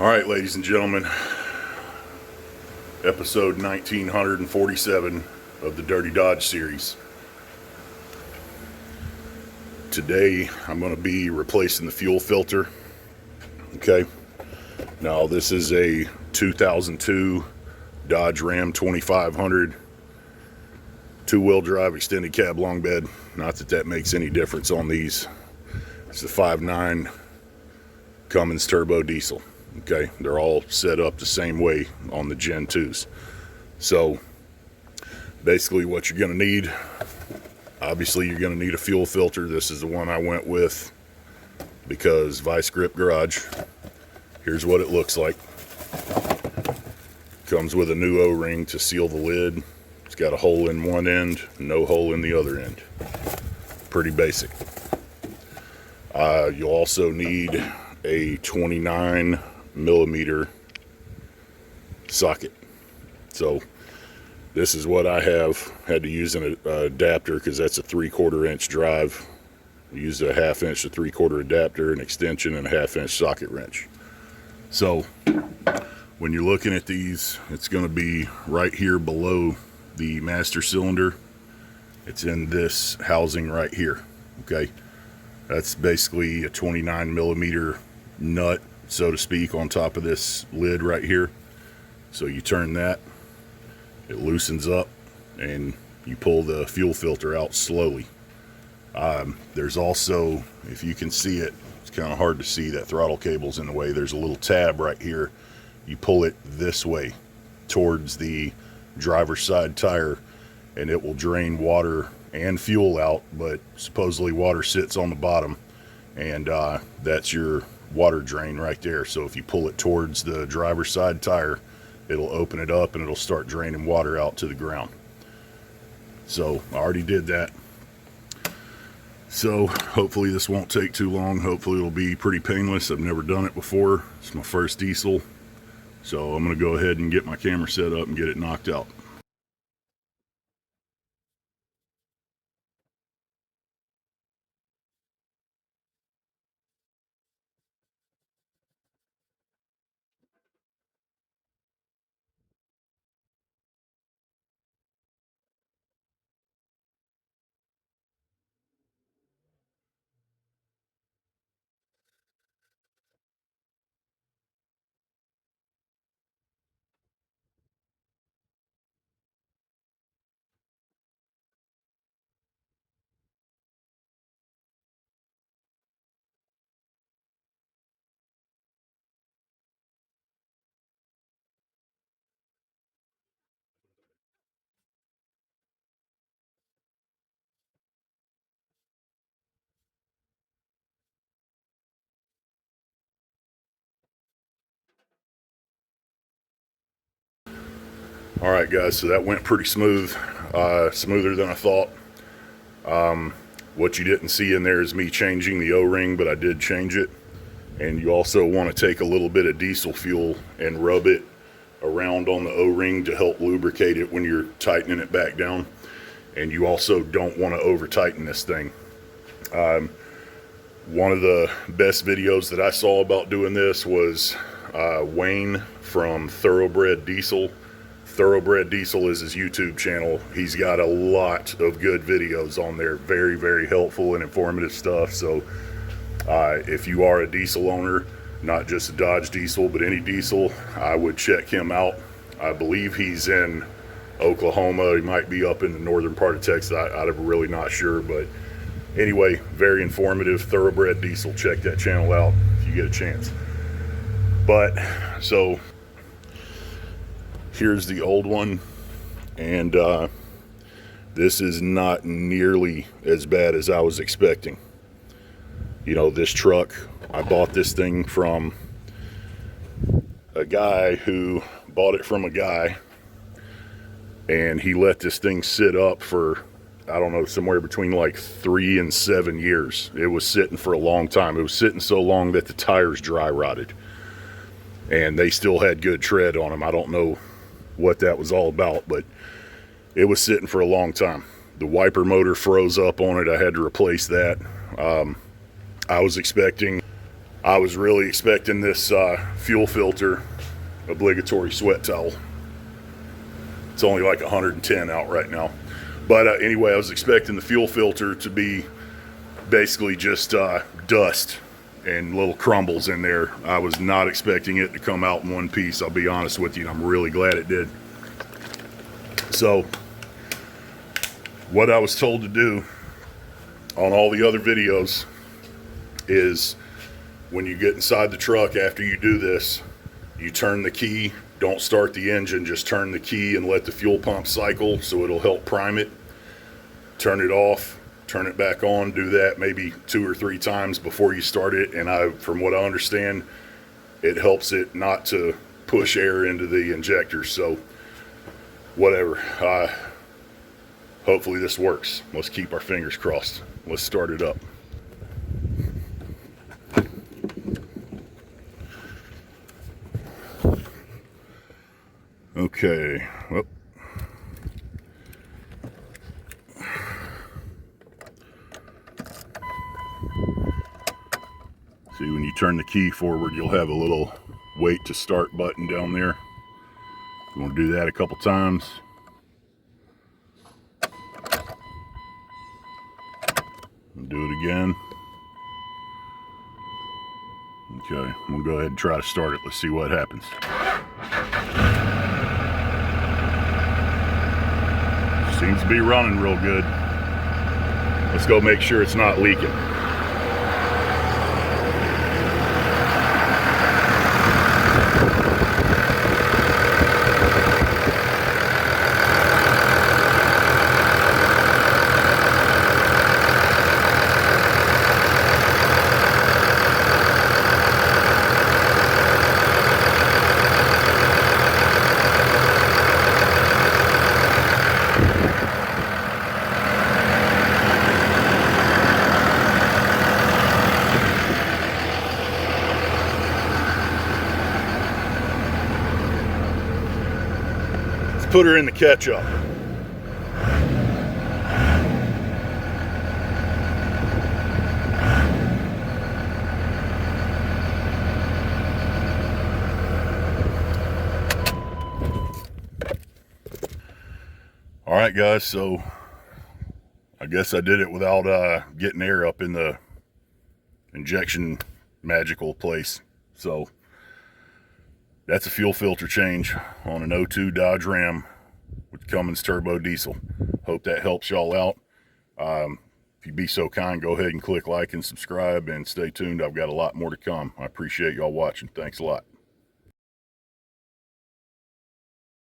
All right, ladies and gentlemen, episode 1947 of the Dirty Dodge series. Today, I'm going to be replacing the fuel filter. Okay. Now, this is a 2002 Dodge Ram 2500 two-wheel drive extended cab long bed. Not that that makes any difference on these. It's a 5.9 Cummins turbo diesel. Okay, they're all set up the same way on the Gen 2s. So basically what you're going to need, obviously you're going to need a fuel filter. This is the one I went with because Vice Grip Garage. Here's what it looks like. Comes with a new O-ring to seal the lid. It's got a hole in one end, no hole in the other end. Pretty basic. You'll also need a 29 millimeter socket. So this is what I have. Had to use an adapter because that's a 3/4 inch drive. Use a 1/2 inch to 3/4 adapter, an extension, and a 1/2 inch socket wrench. So when you're looking at these, it's going to be right here below the master cylinder. It's in this housing right here. Okay, that's basically a 29 millimeter nut, so to speak, on top of this lid right here. So you turn that, it loosens up, and you pull the fuel filter out slowly. There's also, if you can see it, it's kind of hard to see, that throttle cable's in the way. There's a little tab right here. You pull it this way towards the driver's side tire, and it will drain water and fuel out, but supposedly water sits on the bottom, and that's your water drain right there. So if you pull it towards the driver's side tire, it'll open it up and it'll start draining water out to the ground. So I already did that. So hopefully this won't take too long. Hopefully it'll be pretty painless. I've never done it before. It's my first diesel. So I'm going to go ahead and get my camera set up and get it knocked out. All right, guys, so that went pretty smooth, smoother than I thought. What you didn't see in there is me changing the O-ring, but I did change it. And you also want to take a little bit of diesel fuel and rub it around on the O-ring to help lubricate it when you're tightening it back down. And you also don't want to over tighten this thing. One of the best videos that I saw about doing this was Wayne from Thoroughbred Diesel. Thoroughbred Diesel is his YouTube channel. He's got a lot of good videos on there. Very, very helpful and informative stuff. So if you are a diesel owner, not just a Dodge diesel, but any diesel, I would check him out. I believe he's in Oklahoma. He might be up in the northern part of Texas. I'm really not sure. But anyway, very informative. Thoroughbred Diesel. Check that channel out if you get a chance. But so here's the old one, and this is not nearly as bad as I was expecting. You know, this truck, I bought this thing from a guy who bought it from a guy, and he let this thing sit up for, I don't know, somewhere between like 3 and 7 years. It was sitting for a long time. It was sitting so long that the tires dry rotted, and they still had good tread on them. I don't know what that was all about, but it was sitting for a long time. The wiper motor froze up on it. I had to replace that. I was expecting I was really expecting this fuel filter obligatory sweat towel. It's only like 110 out right now. But anyway, I was expecting the fuel filter to be basically just dust and little crumbles in there. I was not expecting it to come out in one piece, I'll be honest with you. I'm really glad it did. So what I was told to do on all the other videos is when you get inside the truck after you do this, you turn the key. Don't start the engine, just turn the key and let the fuel pump cycle so it'll help prime it. Turn it off, turn it back on, do that maybe 2 or 3 times before you start it. And from what I understand, it helps it not to push air into the injector. So whatever, hopefully this works. Let's keep our fingers crossed. Let's start it up. Okay, well, see, when you turn the key forward, you'll have a little wait to start button down there. You want to do that a couple times. And do it again. Okay, I'm gonna go ahead and try to start it. Let's see what happens. Seems to be running real good. Let's go make sure it's not leaking. Put her in the catch-up. All right, guys, so I guess I did it without getting air up in the injection magical place. So that's a fuel filter change on an 02 Dodge Ram with Cummins turbo diesel. Hope that helps y'all out. If you'd be so kind, go ahead and click like and subscribe and stay tuned. I've got a lot more to come. I appreciate y'all watching. Thanks a lot.